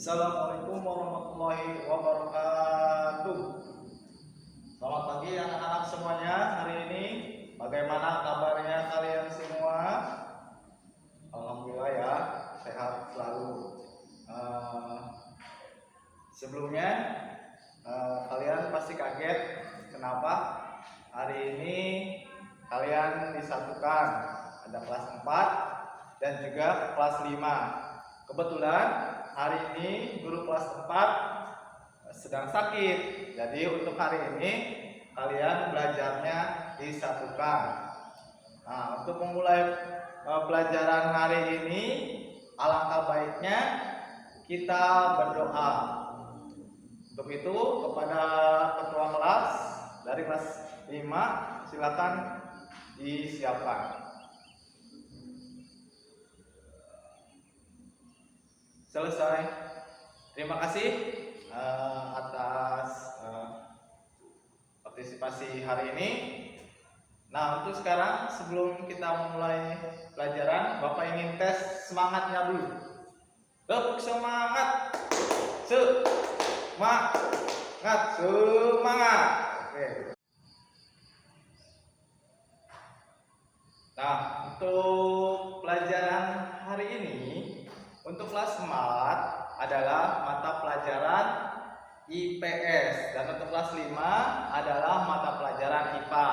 Assalamualaikum warahmatullahi wabarakatuh. Selamat pagi anak-anak semuanya. Hari ini bagaimana kabarnya kalian semua? Alhamdulillah ya, sehat selalu. Sebelumnya kalian pasti kaget kenapa hari ini kalian disatukan. Ada kelas 4 dan juga kelas 5. Kebetulan hari ini guru kelas 4 sedang sakit. Jadi untuk hari ini kalian belajarnya disatukan. Nah, untuk memulai pelajaran hari ini, alangkah baiknya kita berdoa. Untuk itu kepada ketua kelas dari kelas 5 silakan disiapkan. Selesai. Terima kasih atas partisipasi hari ini. Nah, untuk sekarang sebelum kita memulai pelajaran, Bapak ingin tes semangatnya dulu. Tepuk semangat. Semangat. Semangat. Oke. Nah, untuk pelajaran hari ini untuk kelas 4 adalah mata pelajaran IPS dan untuk kelas 5 adalah mata pelajaran IPA.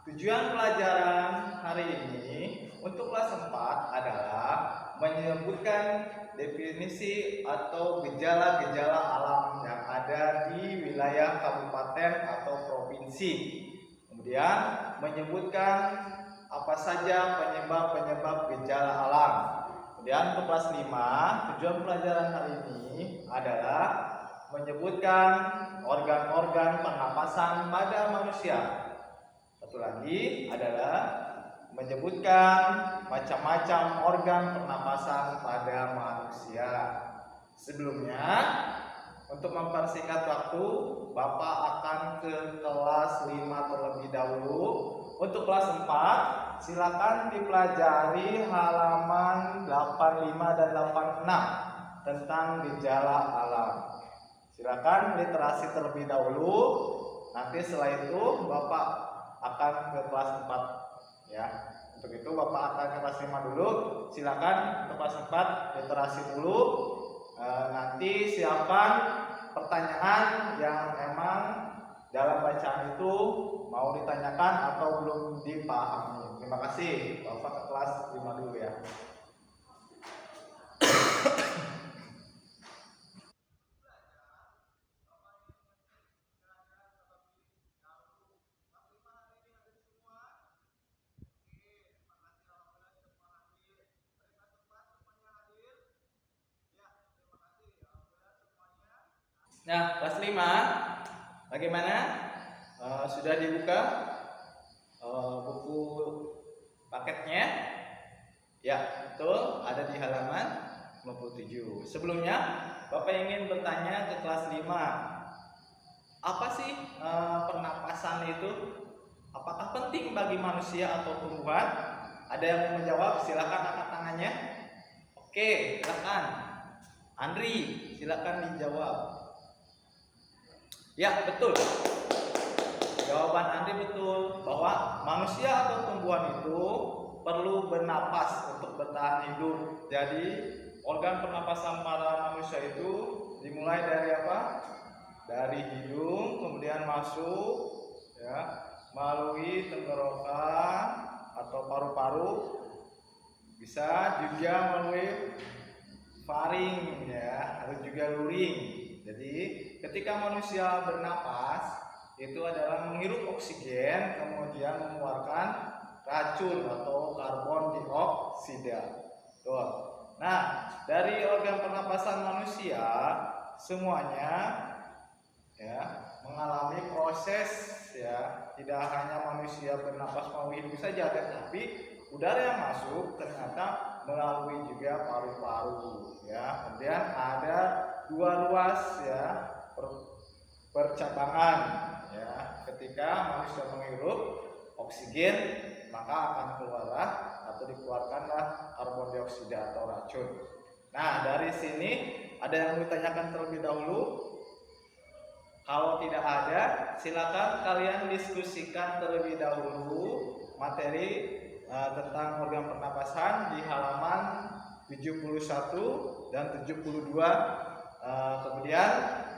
Tujuan pelajaran hari ini untuk kelas 4 adalah menyebutkan definisi atau gejala-gejala alam yang ada di wilayah kabupaten atau provinsi. Kemudian menyebutkan apa saja penyebab-penyebab gejala alam. Kemudian untuk kelas 5, tujuan pelajaran hari ini adalah menyebutkan organ-organ pernapasan pada manusia. Satu lagi adalah menyebutkan macam-macam organ pernapasan pada manusia. Sebelumnya, untuk mempersingkat waktu, Bapak akan ke kelas 5 terlebih dahulu. Untuk kelas 4, silakan dipelajari halaman 85 dan 86 tentang gejala alam. Silakan literasi terlebih dahulu. Nanti setelah itu Bapak akan ke kelas 4 ya. Untuk itu Bapak akan ke kelas 5 dulu. Silakan ke kelas 4 literasi dulu. Nanti siapkan pertanyaan yang memang dalam bacaan itu mau ditanyakan atau belum dipahami. Terima kasih. Bapak ke kelas 5 dulu ya. Nah, kelas 5 bagaimana? Sudah dibuka buku paketnya? Ya, betul, ada di halaman 57. Sebelumnya, Bapak ingin bertanya ke kelas 5. Apa sih pernapasan itu? Apakah penting bagi manusia atau tumbuhan? Ada yang mau menjawab? Silakan angkat tangannya. Oke, silakan. Andri, silakan dijawab. Ya, betul. Jawaban Andri betul bahwa manusia atau tumbuhan itu perlu bernapas untuk bertahan hidup. Jadi organ pernapasan para manusia itu dimulai dari apa? Dari hidung, kemudian masuk ya melalui tenggorokan atau paru-paru, bisa juga melalui faring ya, atau juga luring. Jadi ketika manusia bernapas itu adalah menghirup oksigen kemudian mengeluarkan racun atau karbon dioksida. Tuh. Nah, dari organ pernapasan manusia semuanya ya mengalami proses ya, tidak hanya manusia bernapas mau hidup saja, tetapi udara yang masuk ternyata melalui juga paru-paru ya. Kemudian ada dua ruas ya percabangan ya. Ketika manusia menghirup oksigen maka akan keluarlah atau dikeluarkanlah karbon dioksida atau racun. Nah, dari sini ada yang mau ditanyakan terlebih dahulu? Kalau tidak ada, silakan kalian diskusikan terlebih dahulu materi tentang organ pernapasan di halaman 71 dan 72. Kemudian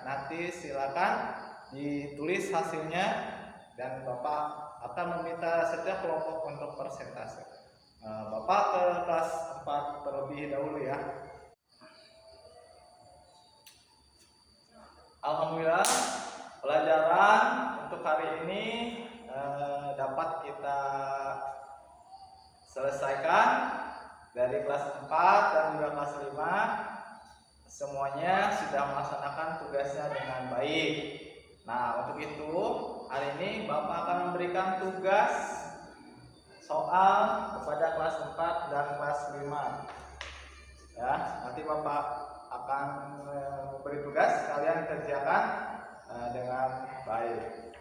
nanti silakan ditulis hasilnya dan Bapak akan meminta setiap kelompok untuk persentase. Bapak ke kelas 4 terlebih dahulu ya. Alhamdulillah, pelajaran untuk hari ini dapat kita selesaikan dari kelas 4 dan juga kelas 5. Semuanya sudah melaksanakan tugasnya dengan baik. Nah, untuk itu hari ini Bapak akan memberikan tugas soal kepada kelas 4 dan kelas 5. Ya, nanti Bapak akan memberi tugas, kalian kerjakan dengan baik.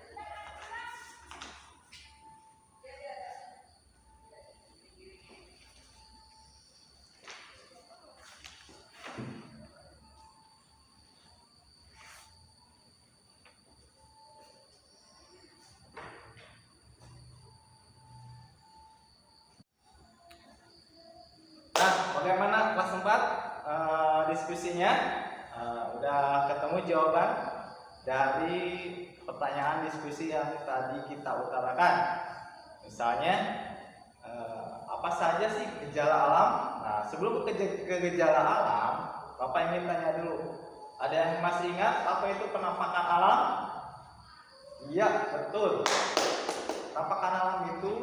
Nah, bagaimana kelas 4 diskusinya? Udah ketemu jawaban dari pertanyaan diskusi yang tadi kita utarakan. Misalnya apa saja sih gejala alam? Nah, sebelum ke gejala alam, Bapak ingin tanya dulu. Ada yang masih ingat apa itu penampakan alam? Iya, betul. Penampakan alam itu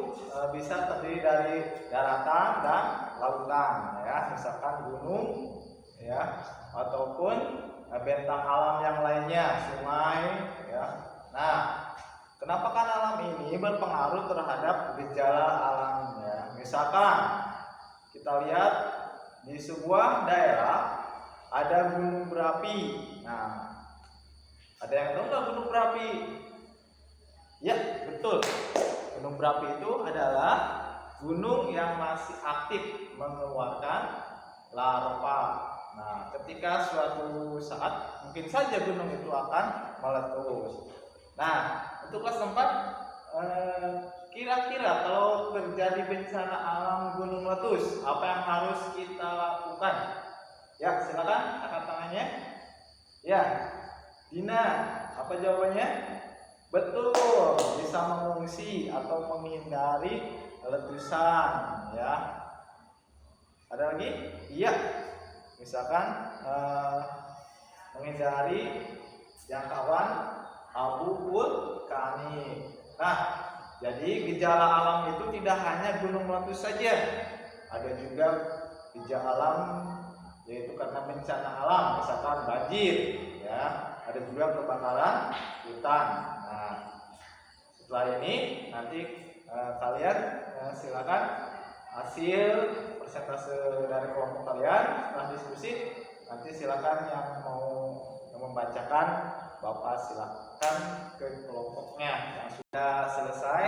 bisa terdiri dari daratan dan lautan, ya, misalkan gunung, ya, ataupun bentang alam yang lainnya, sungai, ya. Nah, penampakan alam ini berpengaruh terhadap gejala alamnya. Misalkan kita lihat di sebuah daerah ada gunung berapi. Nah, ada yang tahu nggak gunung berapi? Ya, betul. Gunung berapi itu adalah gunung yang masih aktif mengeluarkan larva. Nah, ketika suatu saat mungkin saja gunung itu akan meletus. Nah, untuk kelas 4, kira-kira kalau terjadi bencana alam gunung meletus, apa yang harus kita lakukan? Ya, silakan angkat tangannya. Ya, Dina, apa jawabannya? Betul, bisa mengungsi atau menghindari letusan, ya. Ada lagi? Iya, misalkan menghindari jangkauan abu vulkanik. Nah, jadi gejala alam itu tidak hanya gunung meletus saja, ada juga gejala alam yaitu karena bencana alam, misalkan banjir, ya. Ada juga kebakaran hutan. Nah, setelah ini nanti kalian silakan hasil persentase dari kelompok kalian setelah diskusi. Nanti silakan yang mau membacakan, Bapak silakan ke kelompoknya yang sudah selesai.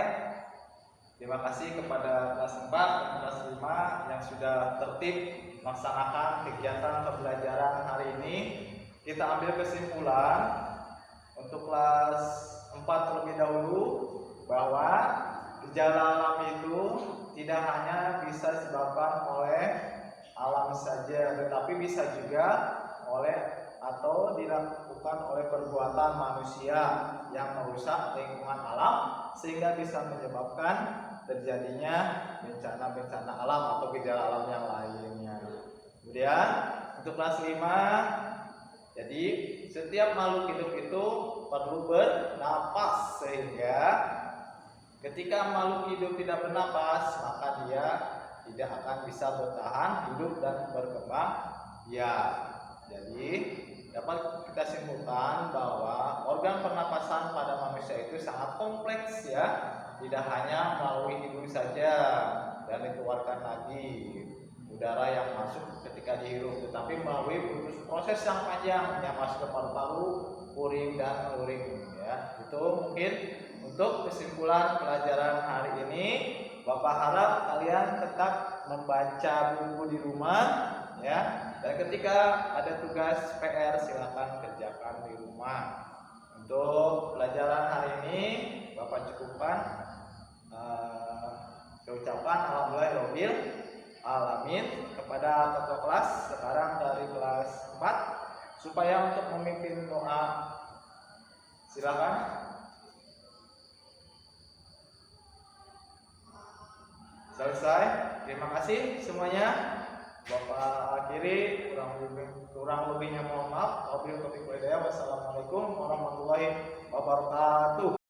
Terima kasih kepada kelas 4 dan kelas 5 yang sudah tertib melaksanakan kegiatan pembelajaran hari ini. Kita ambil kesimpulan untuk kelas 4 terlebih dahulu bahwa gejala alam itu tidak hanya bisa disebabkan oleh alam saja, tetapi bisa juga oleh atau dilakukan oleh perbuatan manusia yang merusak lingkungan alam sehingga bisa menyebabkan terjadinya bencana-bencana alam atau gejala alam yang lainnya. Kemudian untuk kelas 5, jadi setiap makhluk hidup itu perlu bernapas, sehingga ketika makhluk hidup tidak bernapas maka dia tidak akan bisa bertahan hidup dan berkembang biak. Jadi dapat kita simpulkan bahwa organ pernapasan pada manusia itu sangat kompleks, ya, tidak hanya melalui hidung saja dan dikeluarkan lagi udara yang masuk ketika dihirup, tetapi melalui proses yang panjang yang masuk ke paru-paru, puring dan luring, ya. Itu mungkin untuk kesimpulan pelajaran hari ini. Bapak harap kalian tetap membaca buku di rumah, ya. Dan ketika ada tugas PR silakan kerjakan di rumah. Untuk pelajaran hari ini Bapak cukupkan ucapan alhamdulillahirabbil alamin kepada ketua kelas sekarang dari kelas 4 supaya untuk memimpin doa silakan. Selesai. Terima kasih semuanya. Bapak akhiri, kurang lebihnya mohon maaf. Wassalamualaikum warahmatullahi wabarakatuh.